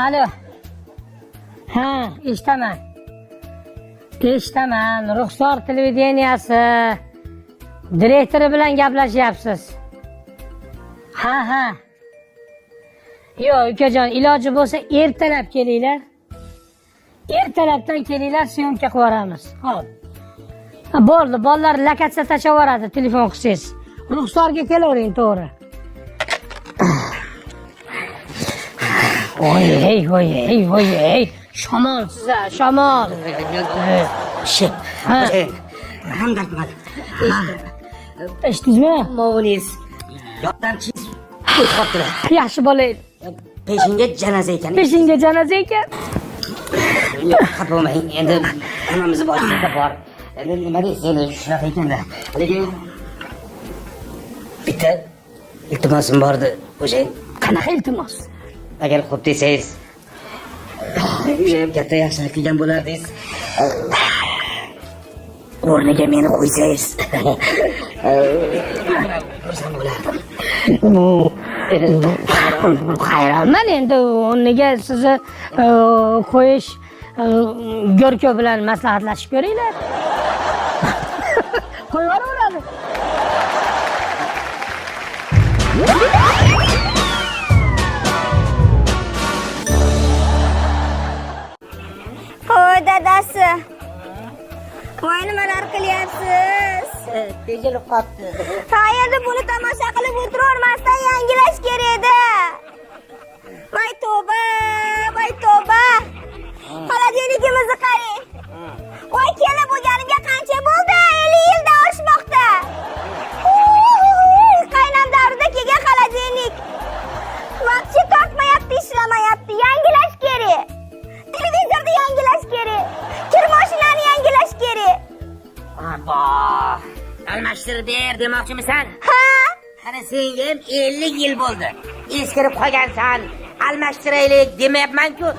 Alo. Ha, eshitaman. Eshitaman. Ruxsor televideniyasi direktori bilan gaplashyapsiz. Ha. Yo'q, ukajon, iloji bo'lsa ertalab kelinglar. Ertalabdan kelinglar, syomka qilib yuboramiz. Xo'p. Bo'ldi, bolalar lokatsiya tashab yuboradi, telefon qilsangiz. Ruxsorga kelavering, to'g'ri. Voy. Shamol siza, shamol. Hamdard qiladi. Eshitdingizmi? Mo'g'liz. Yotdan chiz qoptilar. Yaxshi bola edi. Peshinga janoza ekan. Peshinga janoza ekan. Xafa bo'lmang. Endi hammamizni boshimizda bor. Endi nima deysiz, shunaqa ekanda. Lekin bitta iltimosim bordi. O'sha Qanaqa iltimos? agar xo'p desangiz, katta yaxshilik qilgan bo'lardingiz. O'rniga meni qo'ysangiz. Xursand bo'lardim. Hayronman endi o'rniga sizni qo'yish Go'rko bilan maslahatlashib ko'ringlar. Qo'yaveraveradi. Hoy dadasi. Voy nimalar qilyapsiz? Tejilib qopti. Qayerda buni tomosha qilib o'tiravermasdan yangilash kerak edi. Voy tavba. Xolodilnikimizni qarang. Voy kelib bo'lganiga qancha bo'ldi? 50 yildan oshmoqda. Qaynam davrida kelgan xolodilnik. Vaqti tortmayapti, ishlamayapti. Yangilash kerak. Televizorni yangilash kerak. Kir mashinani yangilash kerak. Abba. Almashtirib ber demoqchimisan? Ha? Ana senga ham 50 yil bo'ldi. Eskirib qolgansan. Almashtiraylik demayapman-ku.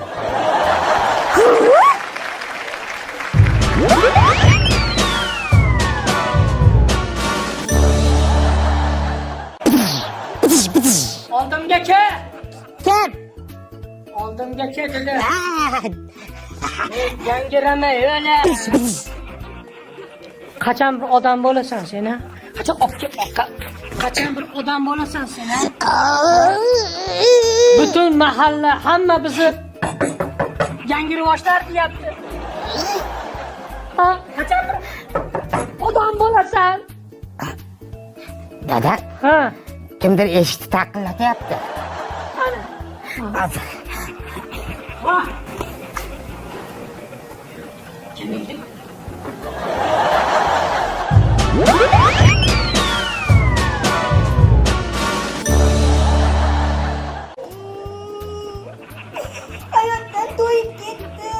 Oldimga kel. Kim? Oldimga kel dedi. Yangiramay o'la. Qachon bir odam bo'lasan sen, ha? Qachon bir odam bo'lasan sen, ha? Butun mahalla hamma bizni yangi rivojlar qilyapti. Ha, qachon bir odam bo'lasan? Dada, Ha. kimdir eshikni taqillatyapti. Ha. Hayotdan to'yib ketdi.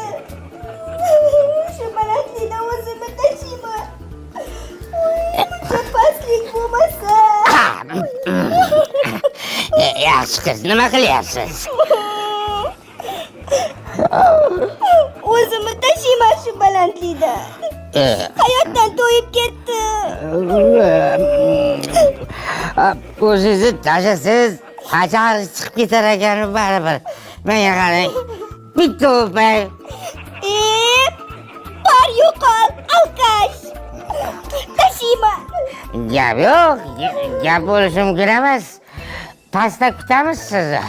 Shu balandlikdan o'zimni tashiyman. Buncha pastlik bo'lmasa. Yaxshi qiz, nima qilyapsiz? O'zimni tashiyman shu balandlikdan. Hayotdan to'yib ketdi. O'zingizni tashlasangiz, qachon chiqib ketar ekan baribir. Menga qarang, bitta o'pay. Par yo'qol, alkash. Tashiyman. Gap yo'q, gap bo'lishi mumkin emas. Pastda kutamiz sizni.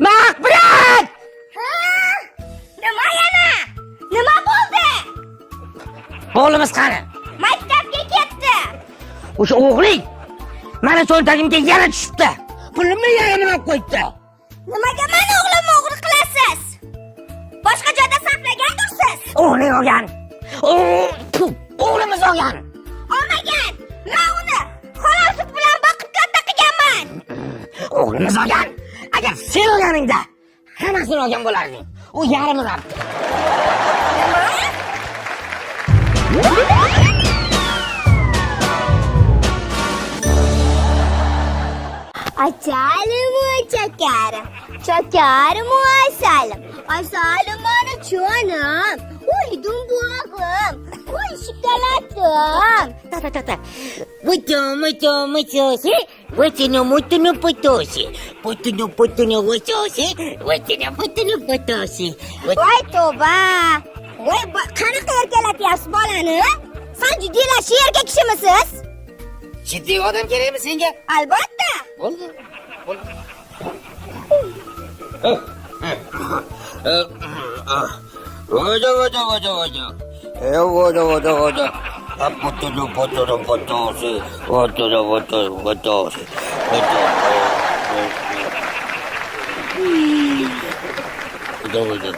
Maqbulat! Nima yana? Nima bo'ldi? O'g'limiz qani? Maktabga ketdi. O'sha o'g'ling meni cho'ntagimga yana tushibdi. Pulimni yana nima qo'ydi? Nimaga meni o'g'limni o'g'ri qilasiz? Boshqa joyda saqlagandirsiz. O'g'ling olgan. O'g'limiz olgan. Olmagan. o'g'limiz olgan. Agar sen olganingda hammasini olgan bo'larding. U yarmini olibdi. Asalım çekerim. Çekerim asalım. Asalım bana canım. Uydum buğum. Uy şikalattım. Ta. Mucho, ¿sí? Mucho, potosi. Putuno, potosi. Vay toba. Vay qanaqa erkalatyapsiz bolani? Sen jiddiylashgan erkak kishimisiz? Jiddiy odam kerakmi senga? Albatta. Bo'ldi. Ojo. Potosi. Ojo.